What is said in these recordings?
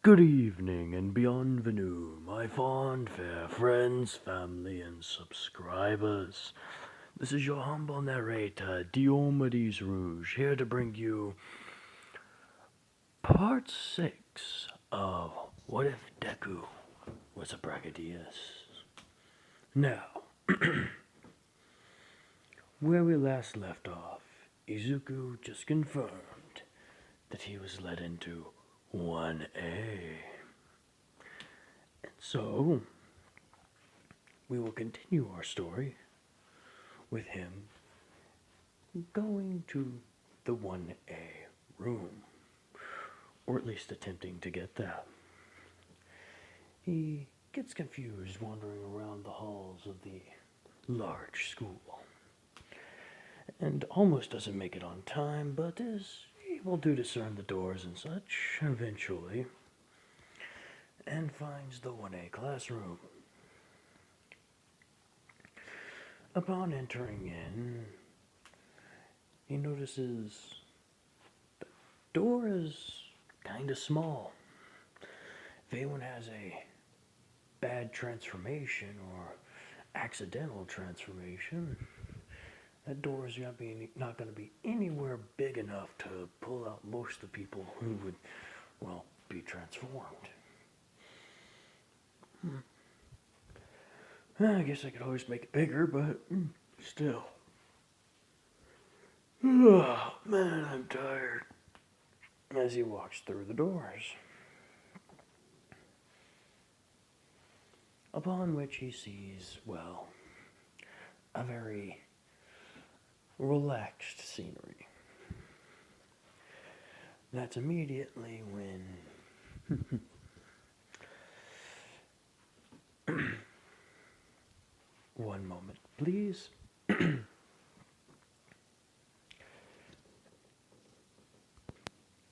Good evening and bienvenue, my fond fair friends, family, and subscribers. This is your humble narrator, Diomedes Rouge, here to bring you part 6 of What If Deku Was a Brachidios? Now, where we last left off, Izuku just confirmed that he was led into 1A. So, we will continue our story with him going to the 1A room, or at least attempting to get that. He gets confused wandering around the halls of the large school, and almost doesn't make it on time, but is able to discern the doors and such eventually, and finds the 1A classroom. Upon entering in, he notices the door is kind of small. If anyone has a bad transformation or accidental transformation, that door is not going to be anywhere big enough to pull out most of the people who would, well, be transformed. I guess I could always make it bigger, but still. Oh, man, I'm tired. As he walks through the doors. Upon which he sees, well, a very relaxed scenery. That's immediately when one moment, please.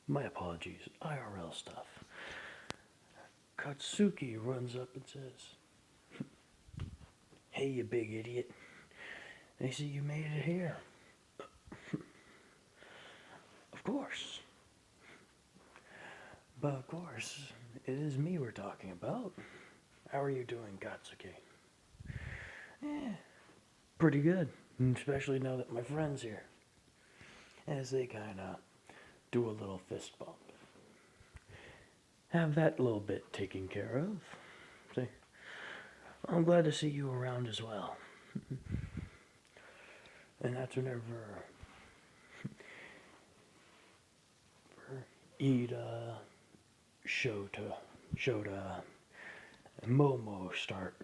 My apologies, IRL stuff. Katsuki runs up and says, "Hey, you big idiot. I see you made it here." Of course. But of course, it is me we're talking about. How are you doing, Katsuki? Pretty good, especially now that my friend's here. As they kind of do a little fist bump. Have that little bit taken care of. See, I'm glad to see you around as well. And that's whenever Ida, Shota, and Momo start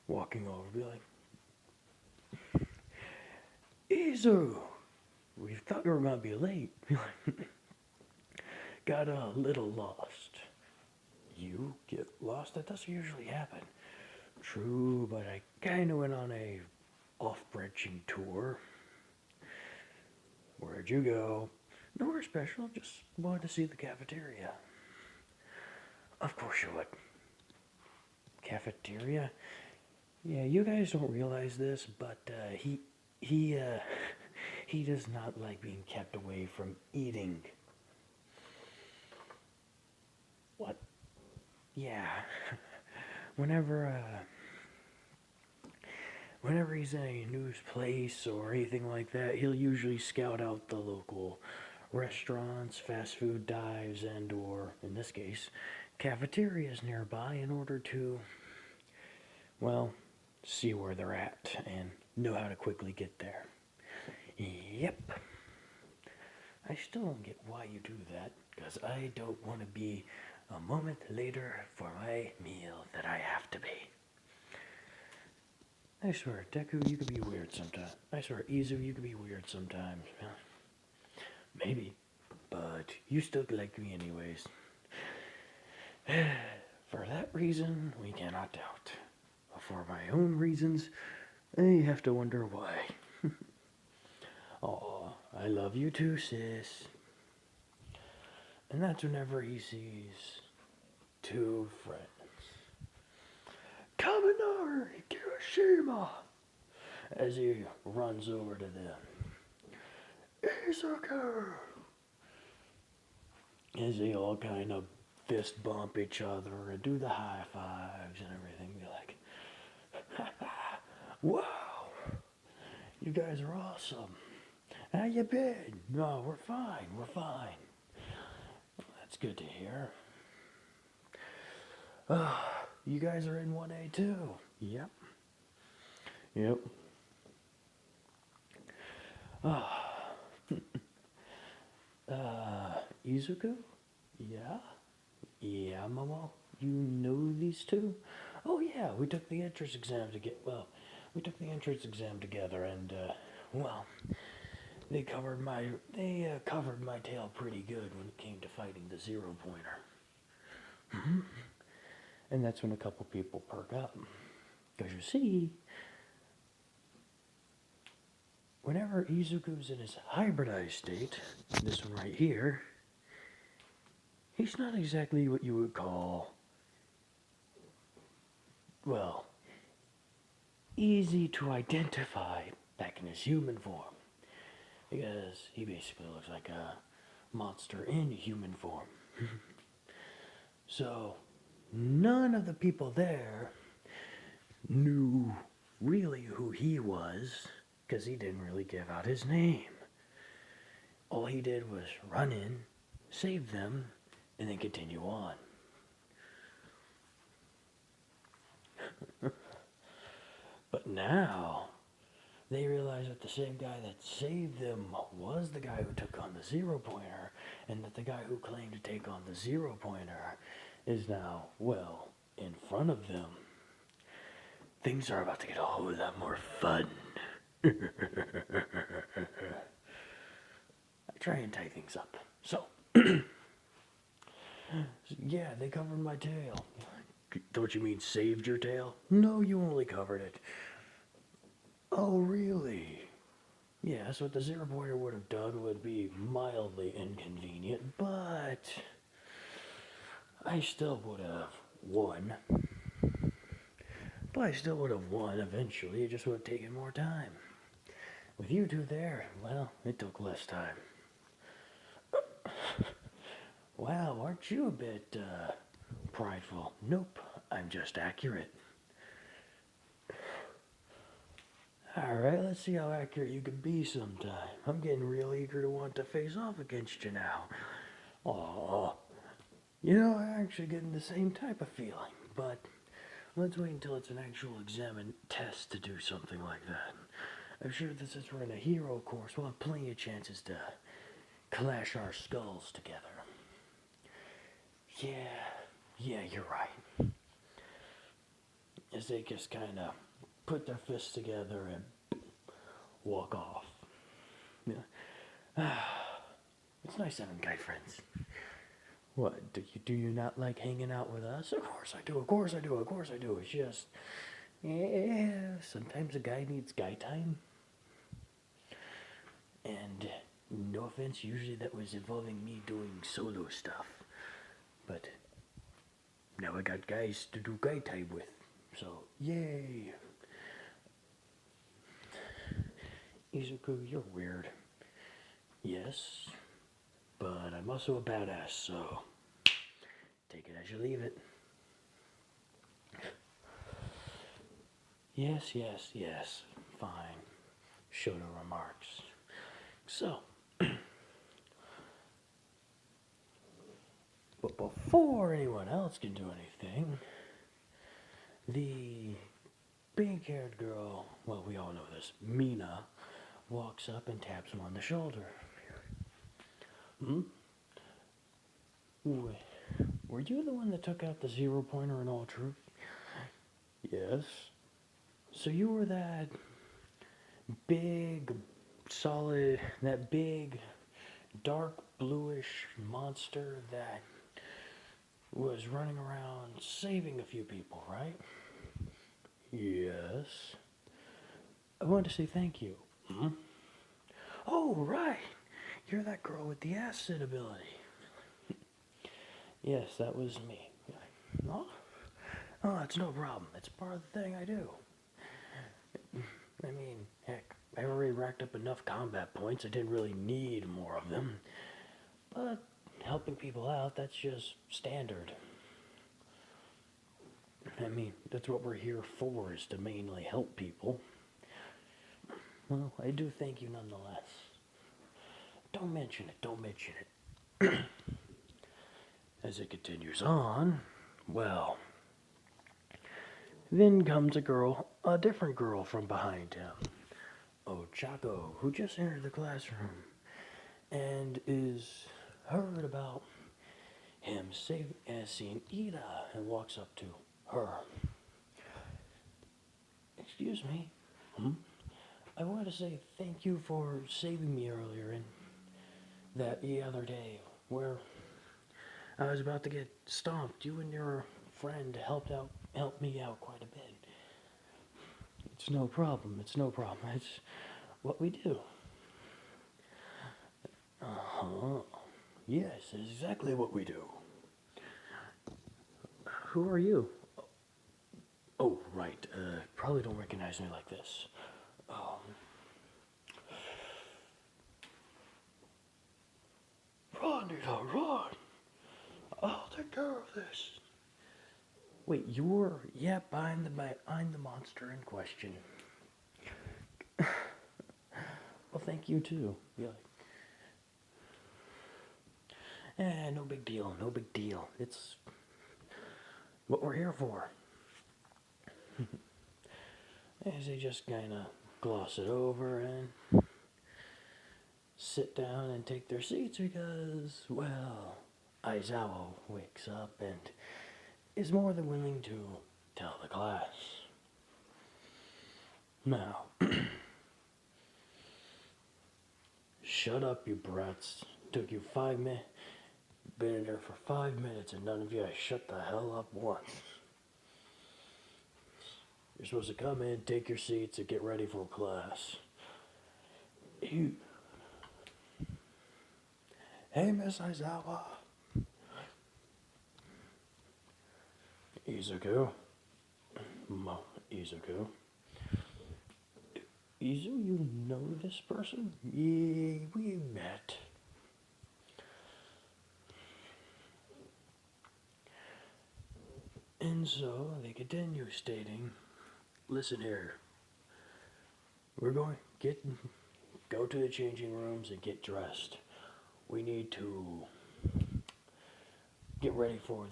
walking over, be like, "Izu, we thought we were going to be late." Got a little lost. You get lost? That doesn't usually happen. True, but I kind of went on a off-branching tour. Where'd you go? Nowhere special, just wanted to see the cafeteria. Of course you would. Cafeteria? Yeah, you guys don't realize this, but he does not like being kept away from eating. What? Yeah. Whenever he's in a new place or anything like that, he'll usually scout out the local restaurants, fast food dives, and or, in this case, cafeterias nearby in order to, well, see where they're at and know how to quickly get there. Yep. I still don't get why you do that, because I don't want to be a moment later for my meal that I have to be. I swear, Deku, you can be weird sometimes. I swear, Izu, you can be weird sometimes. Maybe, but you still like me anyways. For that reason, we cannot doubt. For my own reasons, I have to wonder why. Aw, I love you too, sis. And that's whenever he sees two friends. Kaminari Kirishima! As he runs over to them. Izuku! As they all kind of fist bump each other and do the high fives and everything. Be like, wow, you guys are awesome. How you been? No, we're fine, we're fine. Well, that's good to hear. You guys are in 1A too? Yep. Yep. Izuku? Yeah? Yeah, Momo? You know these two? Oh yeah, we took the entrance exam together and, well, covered my tail pretty good when it came to fighting the zero pointer. And that's when a couple people perk up. Because you see, whenever Izuku's in his hybridized state, this one right here, he's not exactly what you would call, well, easy to identify back in his human form. Because he basically looks like a monster in human form. So, none of the people there knew really who he was, because he didn't really give out his name. All he did was run in, save them, and then continue on. But now, they realize that the same guy that saved them was the guy who took on the zero pointer, and that the guy who claimed to take on the zero pointer is now, well, in front of them. Things are about to get a whole lot more fun. I try and tie things up. So, yeah, they covered my tail. Don't you mean saved your tail? No, you only covered it. Oh, really? Yes, what the zero pointer would have done would be mildly inconvenient, but I still would have won. But I still would have won eventually, it just would have taken more time. With you two there, well, it took less time. Wow, aren't you a bit, prideful? Nope, I'm just accurate. Alright, let's see how accurate you can be sometime. I'm getting real eager to want to face off against you now. Aw, you know, I'm actually getting the same type of feeling, but let's wait until it's an actual exam and test to do something like that. I'm sure that since we're in a hero course, we'll have plenty of chances to clash our skulls together. Yeah, you're right. As they just kind of put their fists together and walk off. Yeah. It's nice having guy friends. What, do you not like hanging out with us? Of course I do, of course I do, of course I do. It's just, yeah, sometimes a guy needs guy time. And no offense, usually that was involving me doing solo stuff. But now I got guys to do guy time with. So, yay. Izuku, you're weird. Yes, but I'm also a badass, so take it as you leave it. Yes, fine. Shoto remarks. So, but before anyone else can do anything, the pink-haired girl, well, we all know this, Mina, walks up and taps him on the shoulder. Wait, were you the one that took out the zero pointer in all truth? Yes. So you were that big, solid, that big, dark bluish monster that was running around saving a few people, right? Yes. I wanted to say thank you. Oh, right. You're that girl with the acid ability. Yes, that was me. Oh, it's no problem. It's part of the thing I do. I mean, heck, I already racked up enough combat points. I didn't really need more of them. But helping people out, that's just standard. I mean, that's what we're here for, is to mainly help people. Well, I do thank you nonetheless. Don't mention it, don't mention it. As it continues on, well, then comes a different girl from behind him. Oh, Chaco, who just entered the classroom and is heard about him seeing Ida and walks up to her. Excuse me. I want to say thank you for saving me earlier in the other day where I was about to get stomped. You and your friend helped me out quite a bit. It's no problem. It's no problem. It's what we do. Uh-huh. Yes, it's exactly what we do. Who are you? Oh, right. Probably don't recognize me like this. Run, Nita, run! I'll take care of this. Wait, yep, I'm the monster in question. Well, thank you too. Yeah. No big deal, no big deal. It's what we're here for. As they just kind of gloss it over and sit down and take their seats because, well, Aizawa wakes up and is more than willing to tell the class. Now, shut up, you brats. Took you 5 minutes. Been in there for 5 minutes and none of you have shut the hell up once. You're supposed to come in, take your seats, and get ready for class. Hey, Miss Aizawa. Izuku. Izuku. Izu, you know this person? Yeah, we met. And so they continue stating, listen here, we're going to go to the changing rooms and get dressed. We need to get ready for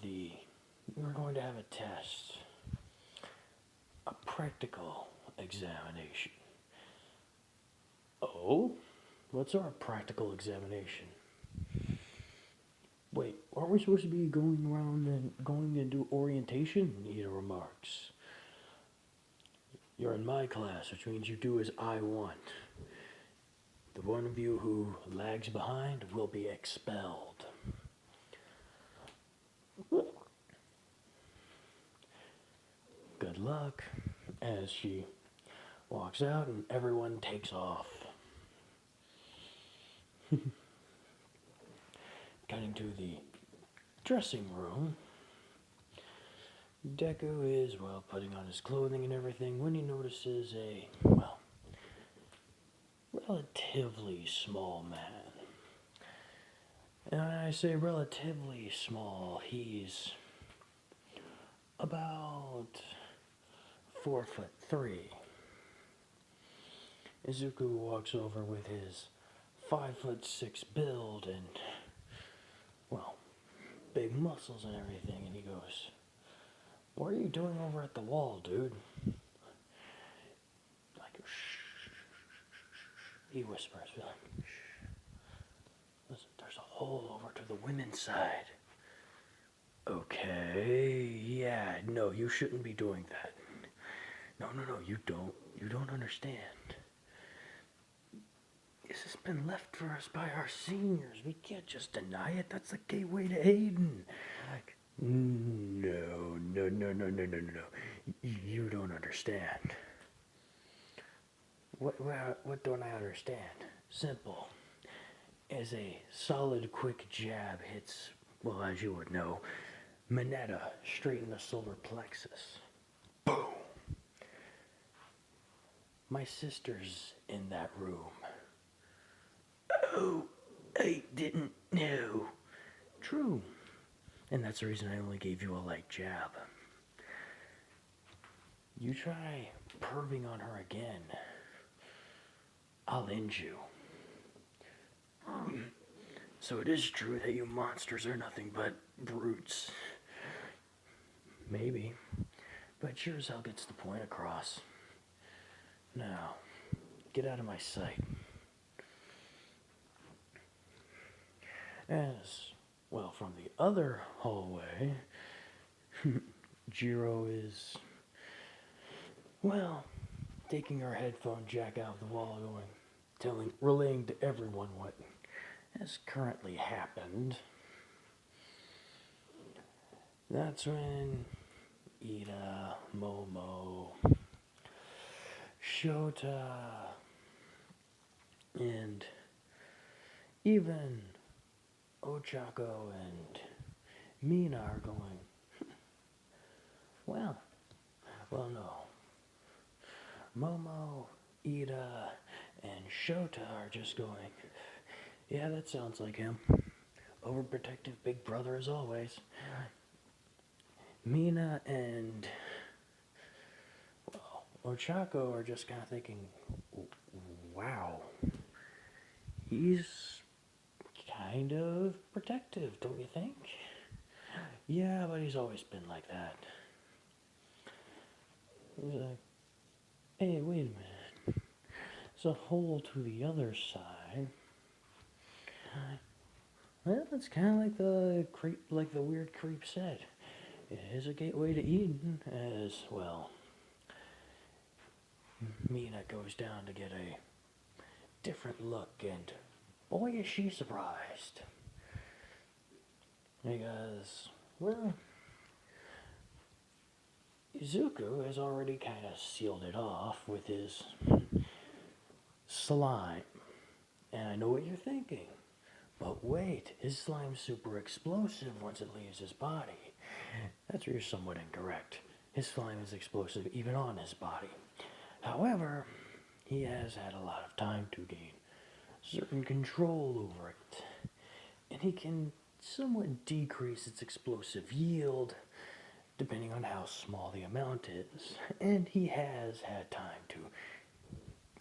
we're going to have a test, a practical examination. Oh? What's our practical examination? Wait, aren't we supposed to be going around and going to do orientation? Nita remarks. You're in my class, which means you do as I want. The one of you who lags behind will be expelled. Good luck, as she walks out and everyone takes off. Cutting to the dressing room, Deku is, well, putting on his clothing and everything when he notices a, well, relatively small man. And when I say relatively small, he's about 4'3". Izuku walks over with his 5'6" build and, well, big muscles and everything, and he goes, what are you doing over at the wall, dude? Like, shh. He whispers, like, shh. Listen, there's a hole over to the women's side. Okay, yeah, no, you shouldn't be doing that. No, you don't understand. This has been left for us by our seniors. We can't just deny it. That's the gateway to Aiden. No. You don't understand. What don't I understand? Simple. As a solid, quick jab hits, well, as you would know, Mineta straight in the solar plexus. Boom! My sister's in that room. Oh, I didn't know. True. And that's the reason I only gave you a light jab. You try perving on her again, I'll end you. So it is true that you monsters are nothing but brutes. Maybe. But sure as hell gets the point across. Now, get out of my sight. As, well, from the other hallway, Jiro is, well, taking her headphone jack out of the wall, relaying to everyone what has currently happened. That's when Ida, Momo, Shota, and even Ochako and Mina are going, well, no. Momo, Ida, and Shota are just going, yeah, that sounds like him. Overprotective big brother as always. Mina and, well, Ochako are just kind of thinking, wow, he's kind of protective, don't you think? Yeah, but he's always been like that. He's like, hey, wait a minute. There's a hole to the other side. Well, it's kind of like the weird creep said. It is a gateway to Eden, as well. Mina goes down to get a different look, and boy, is she surprised. Because, well, Izuku has already kind of sealed it off with his slime. And I know what you're thinking. But wait, his slime's super explosive once it leaves his body. That's where you're somewhat incorrect. His slime is explosive even on his body. However, he has had a lot of time to gain certain control over it. And he can somewhat decrease its explosive yield depending on how small the amount is. And he has had time to.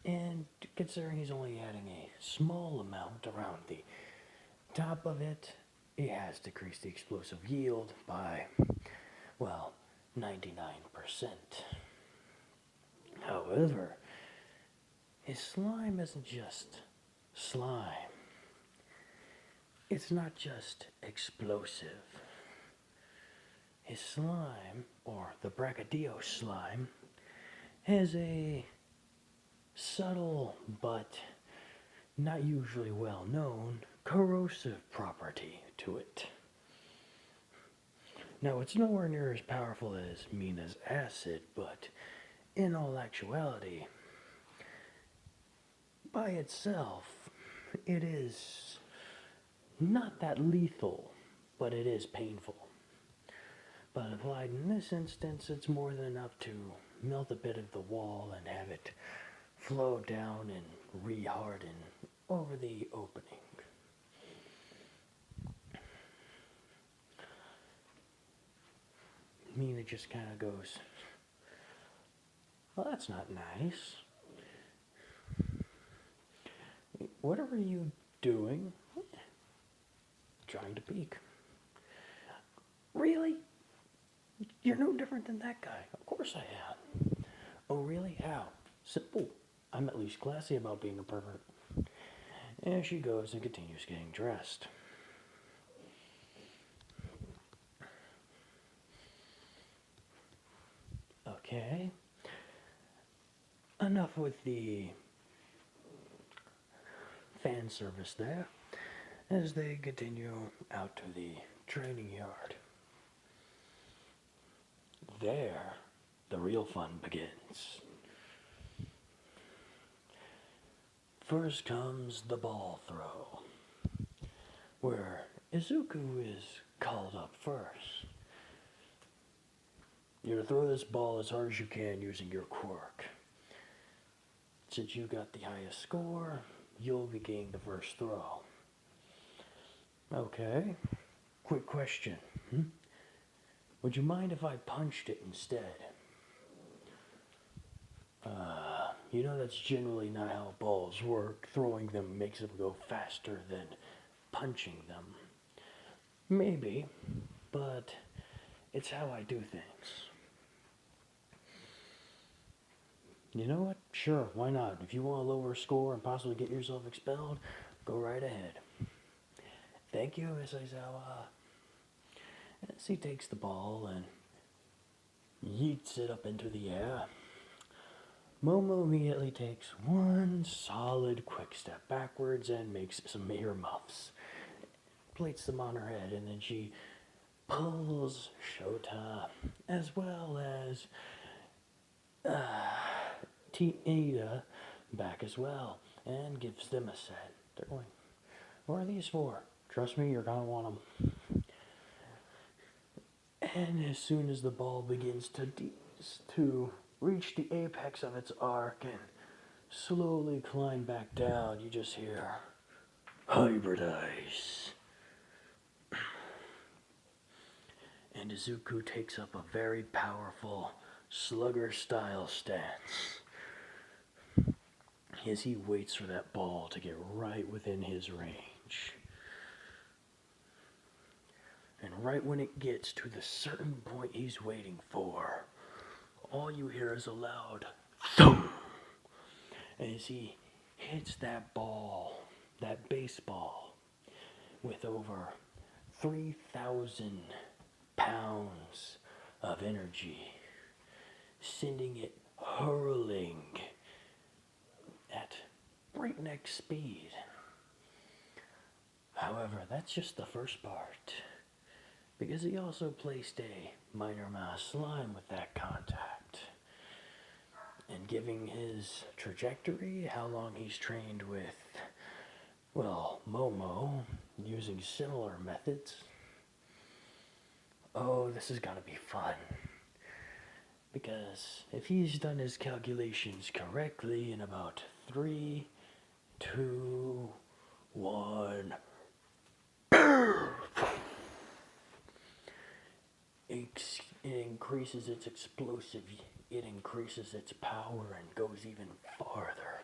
And considering he's only adding a small amount around the top of it, it has decreased the explosive yield by, well, 99%. However, his slime isn't just slime. It's not just explosive. His slime, or the Brachidios slime, has a subtle but not usually well known corrosive property to it. Now, it's nowhere near as powerful as Mina's acid, but in all actuality, by itself, it is not that lethal, but it is painful. But applied in this instance, it's more than enough to melt a bit of the wall and have it flow down and re-harden over the opening. Mina just kind of goes, well, that's not nice. What are you doing? Trying to peek. Really? You're no different than that guy. Of course I am. Oh, really? How? Simple. I'm at least classy about being a pervert. And she goes and continues getting dressed. Okay. Enough with the fan service there, as they continue out to the training yard. There, the real fun begins. First comes the ball throw, where Izuku is called up first. You're to throw this ball as hard as you can using your quirk. Since you got the highest score, you'll be getting the first throw. Okay. quick question. Would you mind if I punched it instead? You know that's generally not how balls work. Throwing them makes them go faster than punching them. Maybe, but it's how I do things. You know what? Sure, why not? If you want to lower a score and possibly get yourself expelled, go right ahead. Thank you, Miss Aizawa. As he takes the ball and yeets it up into the air, Momo immediately takes one solid quick step backwards and makes some ear muffs. Plates them on her head, and then she pulls Shota as well as Ada back as well and gives them a set. They're going, what are these for? Trust me, you're going to want them. And as soon as the ball begins to reach the apex of its arc and slowly climb back down, you just hear, hybridize. And Izuku takes up a very powerful slugger-style stance as he waits for that ball to get right within his range. And right when it gets to the certain point he's waiting for, all you hear is a loud thump as he hits that ball, that baseball, with over 3,000 pounds of energy, sending it hurling at breakneck speed. However, that's just the first part, because he also placed a minor mass slime with that contact. And giving his trajectory, how long he's trained with, well, Momo, using similar methods. Oh, this is gonna be fun. Because if he's done his calculations correctly in about 3, 2, 1, it increases its explosive, it increases its power and goes even farther.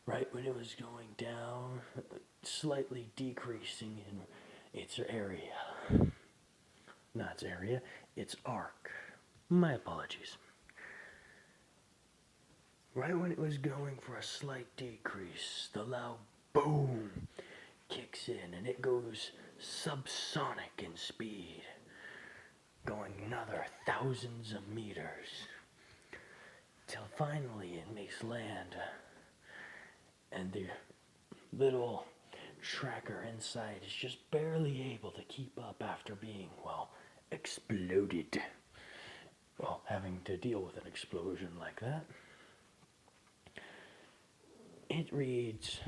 Right when it was going down, slightly decreasing in its area. Not its area, its arc. My apologies. Right when it was going for a slight decrease, the loud boom kicks in and it goes subsonic in speed, going another thousands of meters, till finally it makes land, and the little tracker inside is just barely able to keep up after being, well, exploded. Well, having to deal with an explosion like that. It reads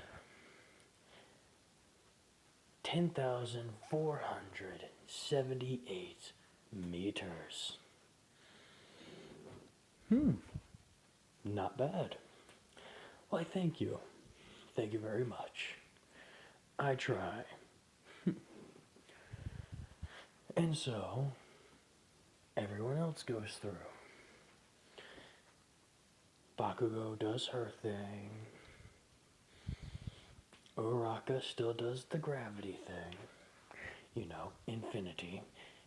10,478 meters. Not bad. Why, thank you. Thank you very much. I try. And so, everyone else goes through. Bakugo does her thing. Uraka still does the gravity thing. You know, infinity.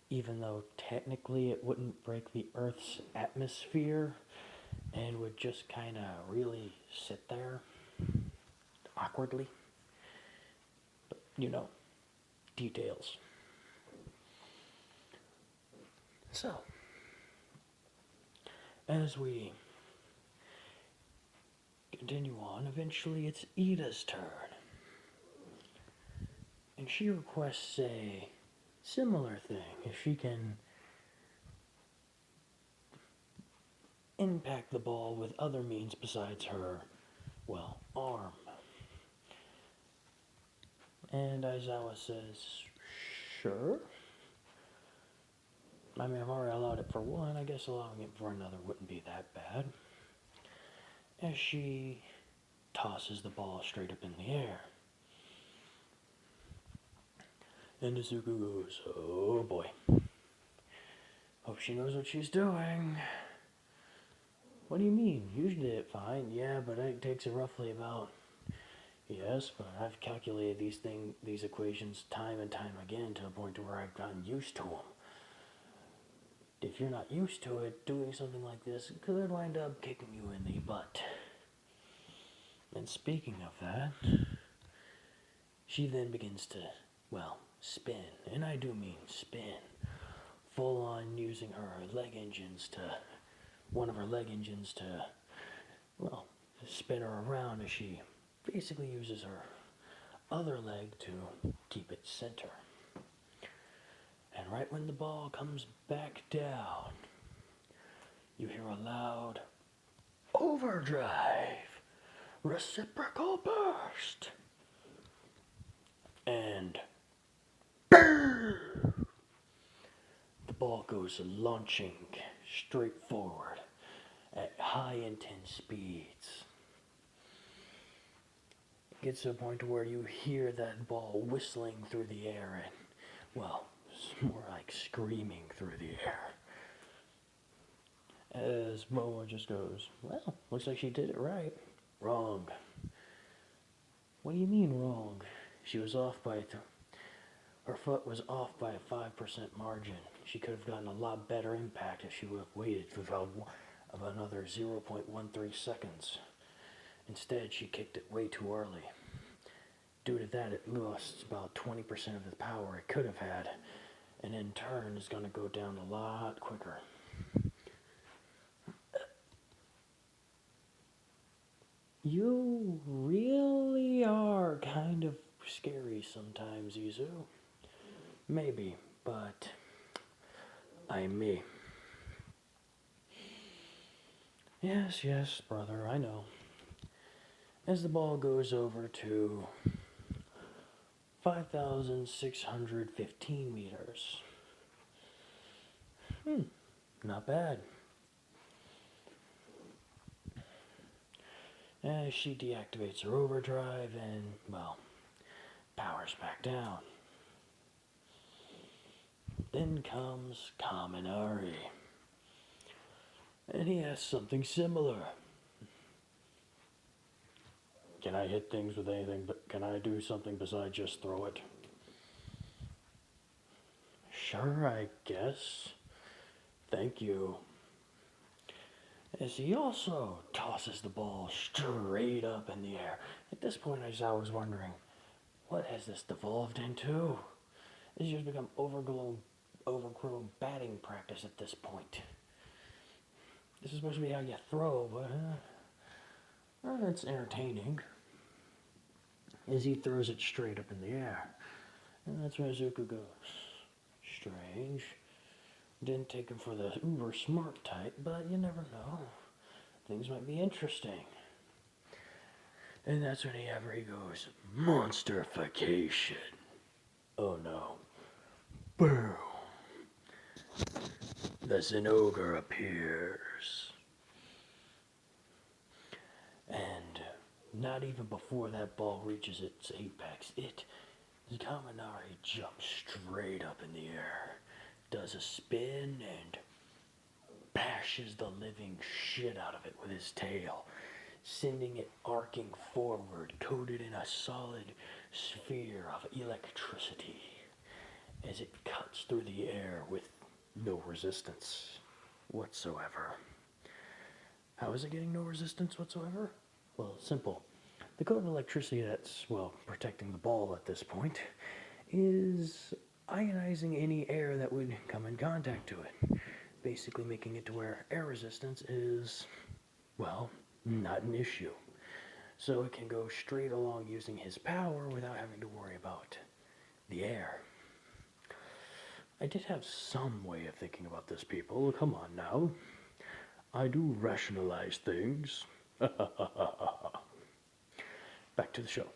Even though technically it wouldn't break the Earth's atmosphere and would just kind of really sit there awkwardly. But, you know, details. So, as we continue on, eventually it's Ida's turn. And she requests a similar thing, if she can impact the ball with other means besides her, well, arm. And Aizawa says, sure. I mean, I've already allowed it for one, I guess allowing it for another wouldn't be that bad. As she tosses the ball straight up in the air. And Izuku goes, oh boy. Hope she knows what she's doing. What do you mean? You did it fine. Yeah, but it takes roughly about... Yes, but I've calculated these equations time and time again to the point where I've gotten used to them. If you're not used to it, doing something like this could wind up kicking you in the butt. And speaking of that, she then begins to, well, spin. And I do mean spin. Full on using her leg engines to, one of her leg engines to, well, spin her around as she basically uses her other leg to keep it center. And right when the ball comes back down, you hear a loud overdrive, reciprocal burst, and BAM! The ball goes launching straight forward at high intense speeds. It gets to a point where you hear that ball whistling through the air and, well, it's more like screaming through the air. As Moa just goes, well, looks like she did it right. Wrong. What do you mean wrong? She was off by, her foot was off by a 5% margin. She could have gotten a lot better impact if she would have waited for about another 0.13 seconds. Instead, she kicked it way too early. Due to that, it lost about 20% of the power it could have had, and in turn is going to go down a lot quicker. You really are kind of scary sometimes, Izu. Maybe, but I'm me. Yes, brother, I know. As the ball goes over to 5,615 meters. Not bad. As she deactivates her overdrive and, well, powers back down. Then comes Kaminari. And he has something similar. Can I hit things with anything, but can I do something besides just throw it? Sure, I guess. Thank you. As he also tosses the ball straight up in the air. At this point, as I was wondering, what has this devolved into? It's just become overgrown batting practice at this point. This is supposed to be how you throw, but it's entertaining. As he throws it straight up in the air. And that's where Izuku goes. Strange. Didn't take him for the uber smart type, but you never know. Things might be interesting. And that's when he goes, Monsterification. Oh no. Boom. The Zinogre appears. And not even before that ball reaches its apex, Kaminari jumps straight up in the air, does a spin, and bashes the living shit out of it with his tail, sending it arcing forward, coated in a solid sphere of electricity, as it cuts through the air with no resistance whatsoever. How is it getting no resistance whatsoever? Well, simple. The cone of electricity that's, well, protecting the ball at this point is ionizing any air that would come in contact to it, basically making it to where air resistance is, well, not an issue. So it can go straight along using his power without having to worry about the air. I did have some way of thinking about this, people. Come on now. I do rationalize things. Back to the show.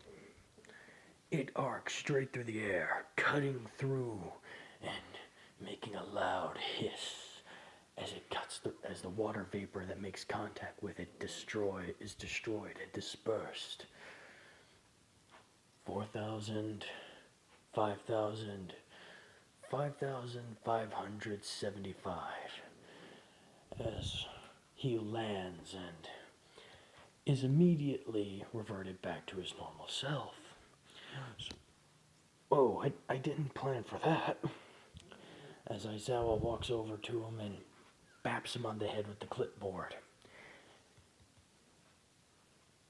It arcs straight through the air, cutting through and making a loud hiss as it cuts through, as the water vapor that makes contact with it is destroyed and dispersed. 5,000, 5,575 as he lands and is immediately reverted back to his normal self. So, oh, I didn't plan for that. As Aizawa walks over to him and baps him on the head with the clipboard.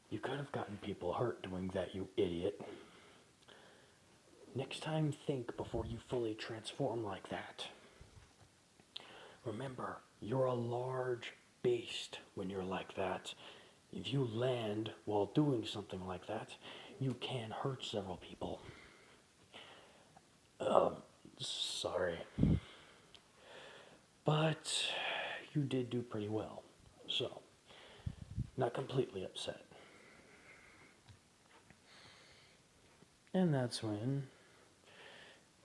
You could have gotten people hurt doing that, you idiot. Next time, think before you fully transform like that. Remember, you're a large beast when you're like that. If you land while doing something like that, you can hurt several people. Sorry. But you did do pretty well. So, not completely upset. And that's when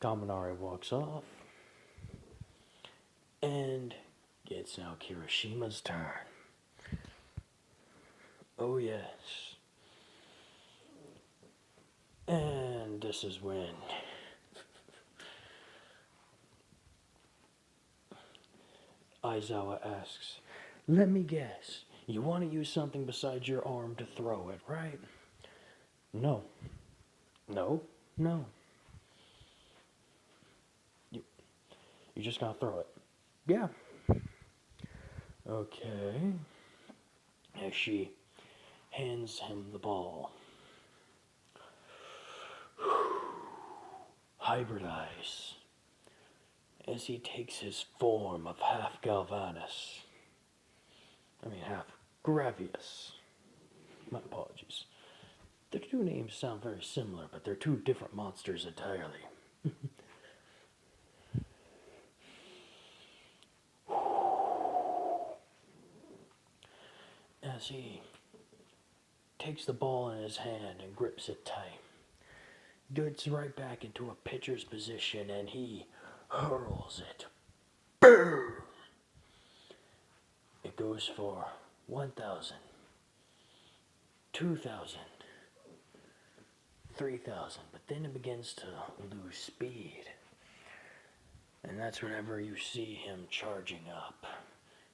Kaminari walks off. And it's now Kirishima's turn. Oh yes. And this is when Aizawa asks, let me guess, you want to use something besides your arm to throw it, right? No. No? No. You just gotta throw it. Yeah. Okay. As she hands him the ball. Hybridize. As he takes his form of half half Gravius. My apologies. The two names sound very similar, but they're two different monsters entirely. As he takes the ball in his hand and grips it tight, gets right back into a pitcher's position and he hurls it. Boom! It goes for 1,000, 2,000, 3,000, but then it begins to lose speed. And that's whenever you see him charging up.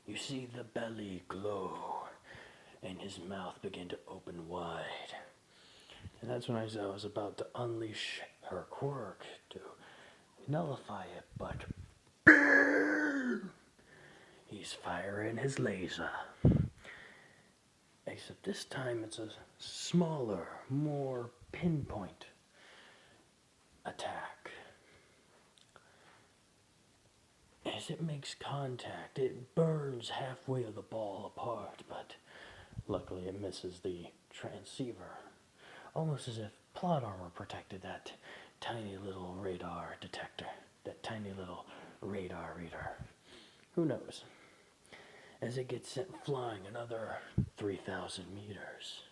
You see the belly glow and his mouth begin to open wide. And that's when Aizawa was about to unleash her quirk to nullify it, but he's firing his laser. Except this time it's a smaller, more pinpoint attack. As it makes contact, it burns halfway of the ball apart, but luckily it misses the transceiver. Almost as if plot armor protected that tiny little radar detector, that tiny little radar reader. Who knows? As it gets sent flying another 3,000 meters.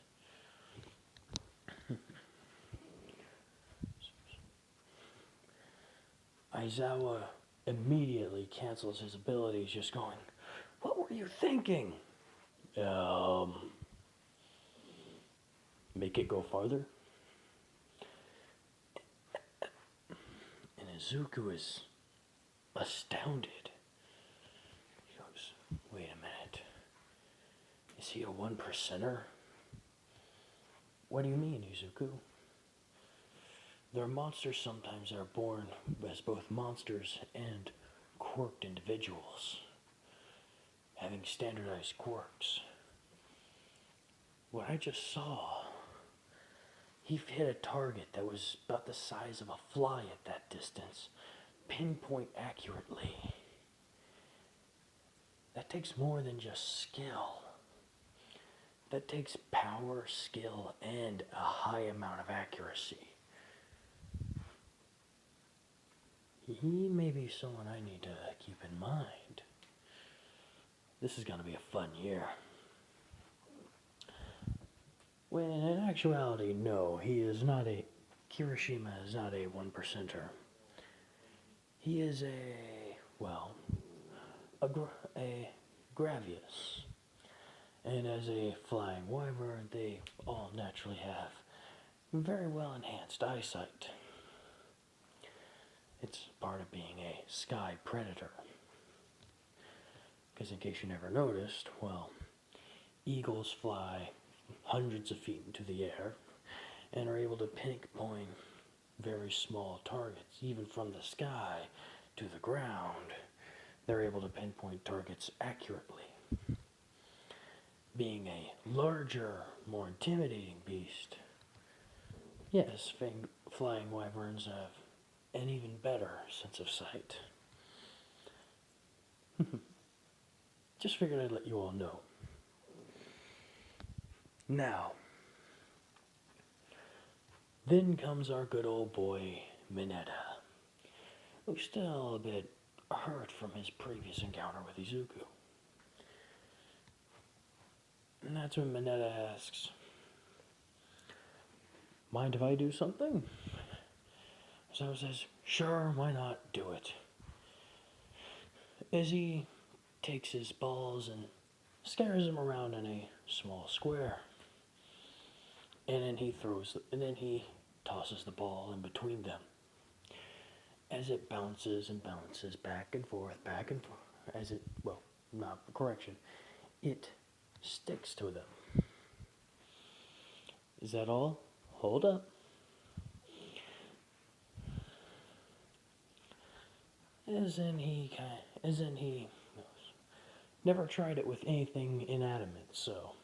Aizawa immediately cancels his abilities, just going, what were you thinking? Make it go farther? And Izuku is astounded. He goes, wait a minute. Is he a 1%er? What do you mean, Izuku? Their monsters sometimes are born as both monsters and quirked individuals, having standardized quirks. What I just saw, he hit a target that was about the size of a fly at that distance, pinpoint accurately. That takes more than just skill. That takes power, skill, and a high amount of accuracy. He may be someone I need to keep in mind. This is going to be a fun year. When in actuality, no, Kirishima is not a 1%er. He is a Gravius. And as a flying wyvern, they all naturally have very well enhanced eyesight. It's part of being a sky predator. Because in case you never noticed, well, eagles fly hundreds of feet into the air and are able to pinpoint very small targets, even from the sky to the ground. They're able to pinpoint targets accurately. Being a larger, more intimidating beast, yes, flying wyverns have an even better sense of sight. Just figured I'd let you all know. Now, then comes our good old boy, Mineta, who's still a bit hurt from his previous encounter with Izuku. And that's when Mineta asks, "Mind if I do something?" So says, "Sure, why not? Do it." As he takes his balls and scatters them around in a small square. And then he tosses the ball in between them. As it bounces and bounces back and forth, it sticks to them. Is that all? Hold up. As in he never tried it with anything inanimate, so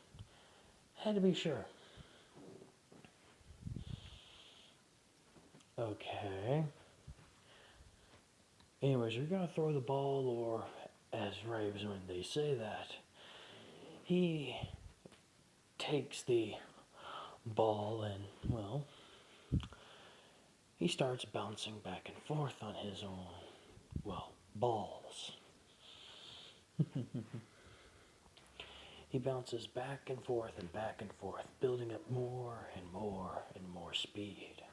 had to be sure. Okay. Anyways, you're gonna throw the ball, or as Raves when they say that, he takes the ball and, well, he starts bouncing back and forth on his own, well, balls. He bounces back and forth, building up more and more and more speed.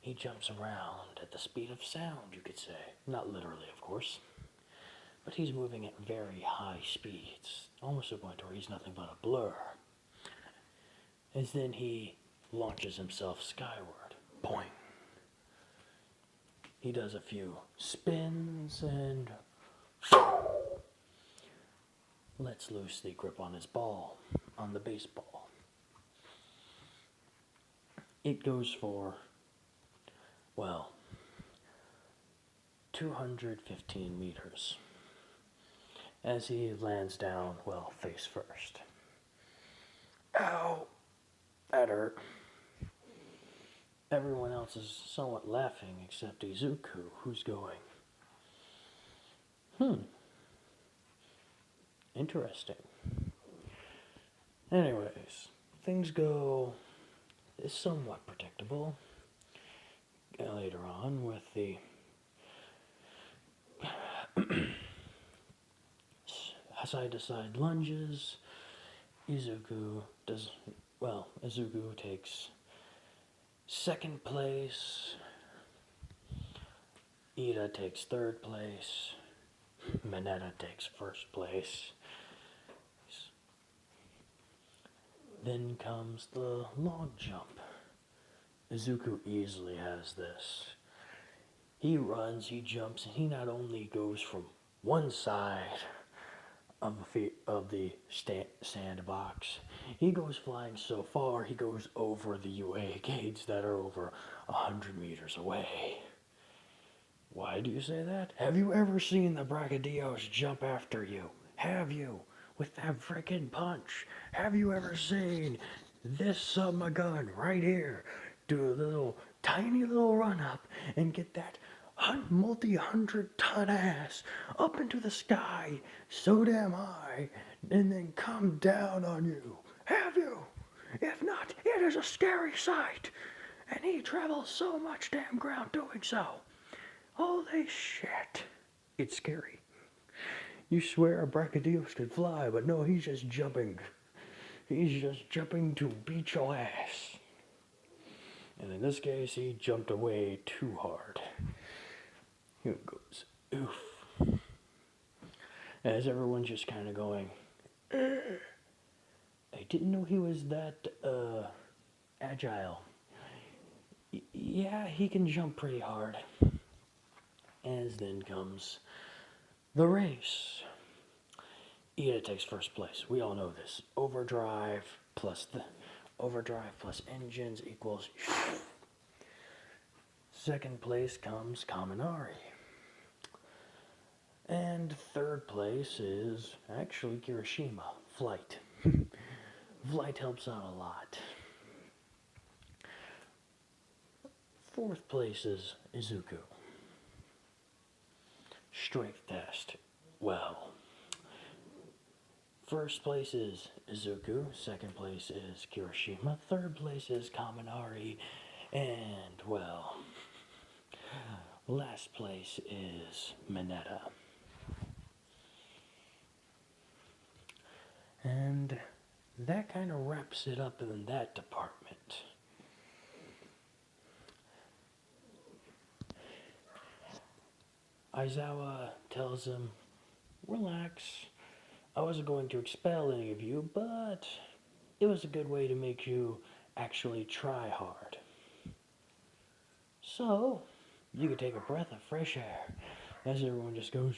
He jumps around at the speed of sound, you could say. Not literally, of course. But he's moving at very high speeds, almost to a point where he's nothing but a blur. As then he launches himself skyward. Boing. He does a few spins and lets loose the grip on his ball, on the baseball. It goes for, well, 215 meters. As he lands down, well, face first. Ow! That hurt. Everyone else is somewhat laughing except Izuku, who's going, interesting. Anyways, things go somewhat predictable later on with the side-to-side lunges. Izuku takes second place. Ida takes third place. Mineta takes first place. Then comes the long jump. Izuku easily has this. He runs, he jumps, and he not only goes from one side of the sandbox, he goes flying so far, he goes over the UA gates that are over 100 meters away. Why do you say that? Have you ever seen the Brachidios jump after you? Have you? With that frickin' punch. Have you ever seen this submagun right here do a tiny little run up and get that multi-hundred-ton ass up into the sky so damn high and then come down on you? Have you? If not, it is a scary sight. And he travels so much damn ground doing so. Holy shit. It's scary. You swear a Brachidios could fly, but no, he's just jumping. He's just jumping to beat your ass. And in this case, he jumped away too hard. Here it goes. Oof. As everyone's just kind of going, I didn't know he was that agile. Yeah, he can jump pretty hard. As then comes the race. Ida takes first place. We all know this. Overdrive plus engines equals. Second place comes Kaminari. And third place is actually Kirishima. Flight. Flight helps out a lot. Fourth place is Izuku. Strength test. Well, first place is Izuku. Second place is Kirishima. Third place is Kaminari. And, well, last place is Mineta. And that kind of wraps it up in that department. Aizawa tells him, relax. I wasn't going to expel any of you, but it was a good way to make you actually try hard. So, you could take a breath of fresh air as everyone just goes,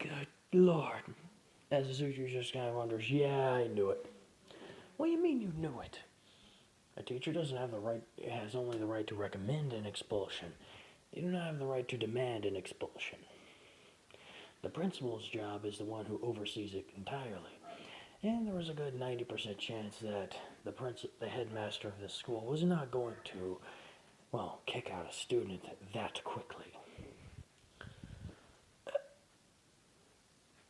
good Lord. As Izuku just kind of wonders, yeah, I knew it. What do you mean you knew it? A teacher doesn't have the right, has only the right to recommend an expulsion. They do not have the right to demand an expulsion. The principal's job is the one who oversees it entirely. And there was a good 90% chance that the headmaster of this school was not going to, well, kick out a student that quickly.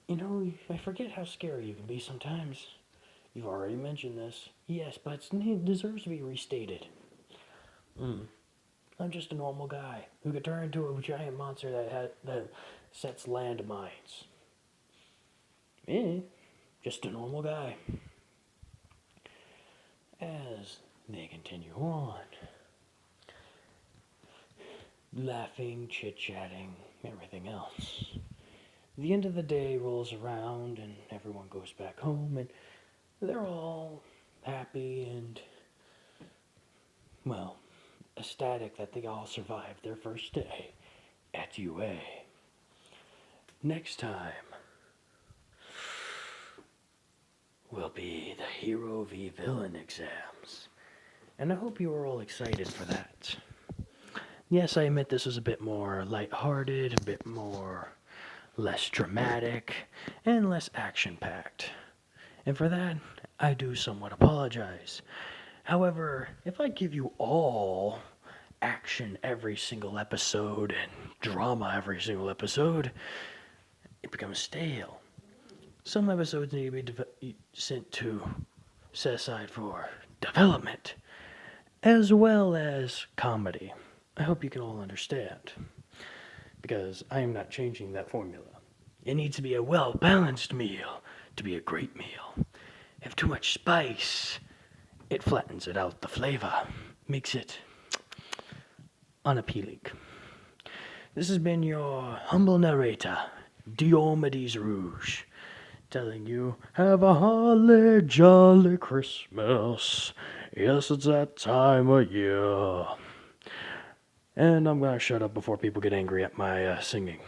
You know, I forget how scary you can be sometimes. You've already mentioned this. Yes, but it deserves to be restated. I'm just a normal guy who could turn into a giant monster that sets landmines. Just a normal guy. As they continue on, laughing, chit-chatting, everything else. The end of the day rolls around and everyone goes back home and they're all happy and, well, ecstatic that they all survived their first day at UA. Next time will be the Hero v Villain exams. And I hope you are all excited for that. Yes, I admit this was a bit more lighthearted, a bit more less dramatic, and less action-packed. And for that, I do somewhat apologize. However, if I give you all action every single episode and drama every single episode, it becomes stale. Some episodes need to be set aside for development, as well as comedy. I hope you can all understand, because I am not changing that formula. It needs to be a well-balanced meal to be a great meal. If too much spice, it flattens it out the flavor, makes it unappealing. This has been your humble narrator, Diomedes Rouge, telling you, have a holly jolly Christmas. Yes, it's that time of year. And I'm gonna shut up before people get angry at my singing.